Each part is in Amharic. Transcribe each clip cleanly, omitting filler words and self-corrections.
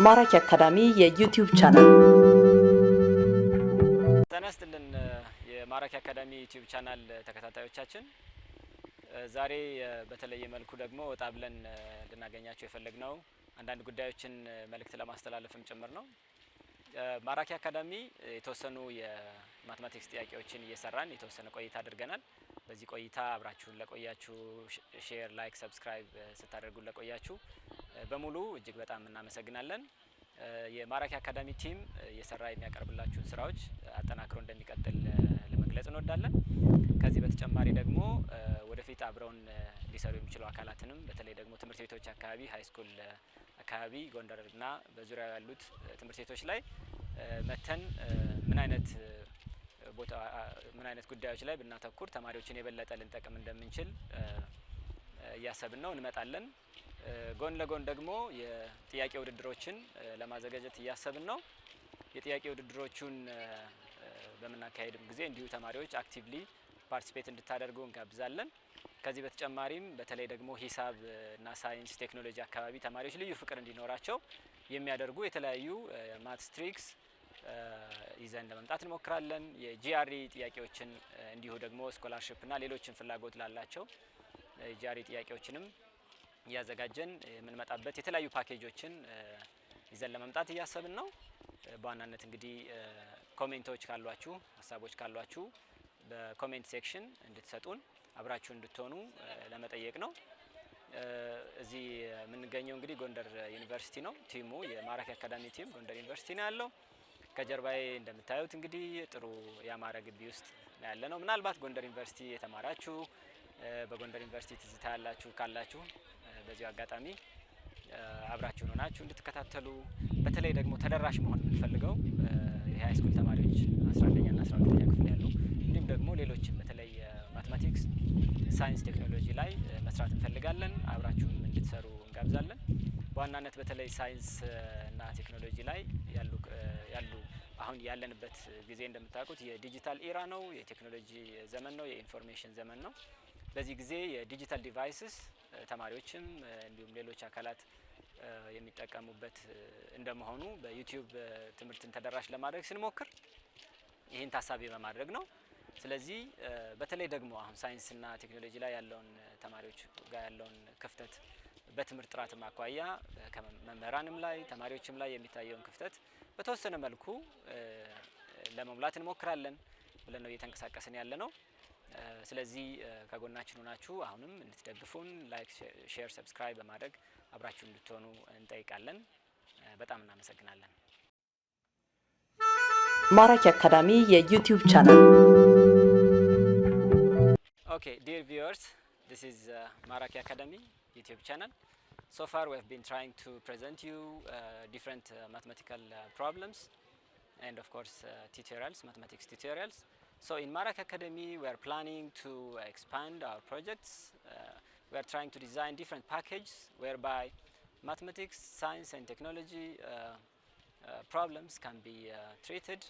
ማራኪ አካዳሚ የዩትዩብ ቻናል ተነስተልን የማራኪ አካዳሚ ዩትዩብ ቻናል ተከታታዮቻችን ዛሬ በተለየ መልኩ ደግሞ ወጣ ብለን ልናገኛቸው የፈለግነው አንዳንድ ጉዳዮችን መልእክት ለማስተላለፍም ጭምር ነው። ማራኪ አካዳሚ የተወሰኑ የማትማቲክስ ጥያቄዎችን እየሰራን የተወሰነ ቆይታ አድርገናል። በዚህ ቆይታ አብራችሁን ለቆያችሁ ሼር፣ ላይክ፣ ሰብስክራይብ ስታደርጉ ለቆያችሁ በሙሉ እጅግ በጣም እናመሰግናለን። የማራኪ አካዳሚ ቲም እየሰራ የሚያቀርብላችሁን ስራዎች አጠናክሮ እንደሚቀጥል ለመግለጽ እንወዳለን። ከዚህ በተጨማሪ ደግሞ ወደፊት አብረውን ሊሰሩ የሚችሉ አካላትንም በተለይ ደግሞ ትምህርት ቤቶች አካባቢ ሃይስኩል አካባቢ ጎንደርና በዙሪያው ያሉት ትምህርት ቤቶች ላይ መተን ምን አይነት ጉዳዮች ላይ ብናተኩር ተማሪዎችን የበለጠ ልንጠቅም እንደምንችል እያሰብን ነው እንመጣለን። ጎን ለጎን ደግሞ የጥያቄ ውድድሮችን ለማዘጋጀት እያሰብን ነው። የጥያቄ ውድድሮቹን በመናካሄድም ጊዜ እንዲሁ ተማሪዎች አክቲቭሊ ፓርቲሲፔት እንድታደርጉ እንጋብዛለን። ከዚህ በተጨማሪም በተለይ ደግሞ ሂሳብ እና ሳይንስ ቴክኖሎጂ አካባቢ ተማሪዎች ልዩ ፍቅር እንዲኖራቸው የሚያደርጉ የተለያዩ ማትስ ትሪክስ ይዘን ለመምጣት እንሞክራለን። የጂአሪ ጥያቄዎችን እንዲሁ ደግሞ ስኮላርሺፕ እና ሌሎችን ፍላጎት ላላቸው የጂአሪ ጥያቄዎችንም ያዘጋጀን የምንመጣበት የተለያዩ ፓኬጆችን ይዘን ለመምጣት እያሰብን ነው። በዋናነት እንግዲህ ኮሜንቶች ካሏችሁ ሀሳቦች ካሏችሁ በኮሜንት ሴክሽን እንድትሰጡን አብራችሁ እንድትሆኑ ለመጠየቅ ነው። እዚህ የምንገኘው እንግዲህ ጎንደር ዩኒቨርሲቲ ነው። ቲሙ የማራኪ አካዳሚ ቲም ጎንደር ዩኒቨርሲቲ ነው ያለው። ከጀርባዬ እንደምታዩት እንግዲህ ጥሩ ያማረ ግቢ ውስጥ ነው ያለነው። ምናልባት ጎንደር ዩኒቨርሲቲ የተማራችሁ በጎንደር ዩኒቨርሲቲ ትዝታ ያላችሁ ካላችሁ በዚህ አጋጣሚ አብራችሁ ሆናችሁ እንድትከታተሉ በተለይ ደግሞ ተደራሽ መሆን የምንፈልገው የሃይስኩል ተማሪዎች 11ኛ እና 12ኛ ክፍል ያሉ እንዲሁም ደግሞ ሌሎችም በተለይ ማትማቲክስ፣ ሳይንስ፣ ቴክኖሎጂ ላይ መስራት እንፈልጋለን። አብራችሁም እንድትሰሩ እንጋብዛለን። በዋናነት በተለይ ሳይንስ እና ቴክኖሎጂ ላይ ያሉ አሁን ያለንበት ጊዜ እንደምታውቁት የዲጂታል ኢራ ነው፣ የቴክኖሎጂ ዘመን ነው፣ የኢንፎርሜሽን ዘመን ነው። በዚህ ጊዜ የዲጂታል ዲቫይስስ ተማሪዎችም እንዲሁም ሌሎች አካላት የሚጠቀሙበት እንደመሆኑ በዩትዩብ ትምህርትን ተደራሽ ለማድረግ ስንሞክር ይህን ታሳቢ በማድረግ ነው። ስለዚህ በተለይ ደግሞ አሁን ሳይንስና ቴክኖሎጂ ላይ ያለውን ተማሪዎች ጋር ያለውን ክፍተት በትምህርት ጥራትም አኳያ ከመምህራንም ላይ ተማሪዎችም ላይ የሚታየውን ክፍተት በተወሰነ መልኩ ለመሙላት እንሞክራለን ብለን ነው እየተንቀሳቀስን ያለ ነው። ስለዚህ ከጎናችን ሆናችሁ አሁንም እንድትደግፉን ላይክ፣ ሼር፣ ሰብስክራይብ በማድረግ አብራችሁ እንድትሆኑ እንጠይቃለን። በጣም እናመሰግናለን። ማራኪ አካዳሚ የዩትዩብ ቻናል Okay, dear viewers, this is Maraki Academy YouTube channel. So far we have been trying to present you different mathematical problems and of course tutorials, mathematics tutorials. So in Maraki Academy we are planning to expand our projects. We are trying to design different packages whereby mathematics, science and technology problems can be treated.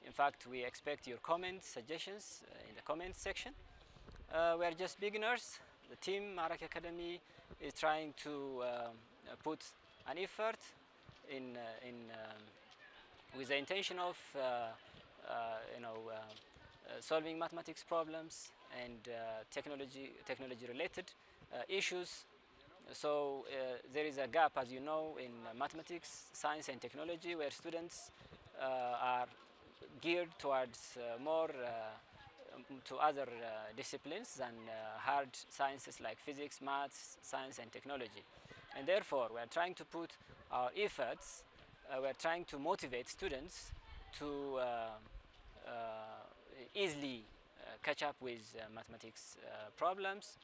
In fact, we expect your comments, suggestions in the comment section. We are just beginners. The team Maraki Academy is trying to put an effort with the intention of solving mathematics problems and technology related issues. So there is a gap, as you know, in mathematics, science and technology where students are geared towards more to other disciplines than hard sciences like physics, maths, science and technology. And therefore we are trying to put our efforts, we are trying to motivate students to easily catch up with mathematics problems.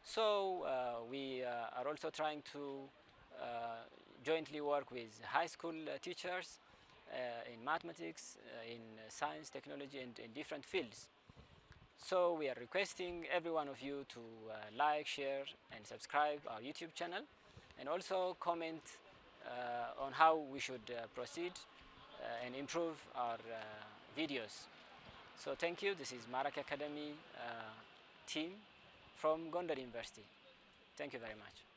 So we are also trying to jointly work with high school teachers in mathematics, in science, technology and in different fields. So we are requesting every one of you to like, share and subscribe our YouTube channel and also comment on how we should proceed and improve our videos. So thank you. This is Maraki Academy team from Gondar University. Thank you very much.